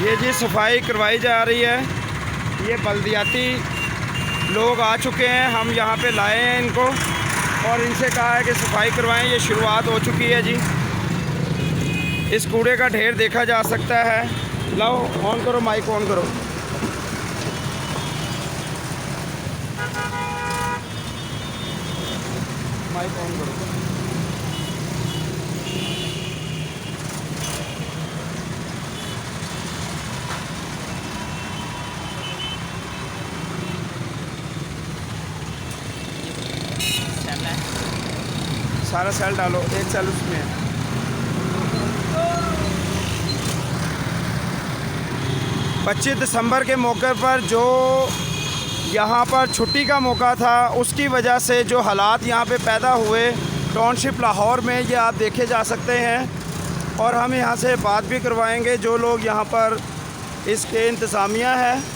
ये जी सफाई करवाई जा रही है। ये बल्दियाती लोग आ चुके हैं, हम यहाँ पे लाए हैं इनको और इनसे कहा है कि सफाई करवाएं। ये शुरुआत हो चुकी है जी। इस कूड़े का ढेर देखा जा सकता है। लाओ ऑन करो, माइक ऑन करो। माइक ऑन करो। सारा सेल डालो, एक सेल उसमें है। पच्चीस दिसंबर के मौके पर जो यहाँ पर छुट्टी का मौका था, उसकी वजह से जो हालात यहाँ पे पैदा हुए टाउनशिप लाहौर में, ये आप देखे जा सकते हैं। और हम यहाँ से बात भी करवाएंगे जो लोग यहाँ पर इसके इंतज़ामिया है।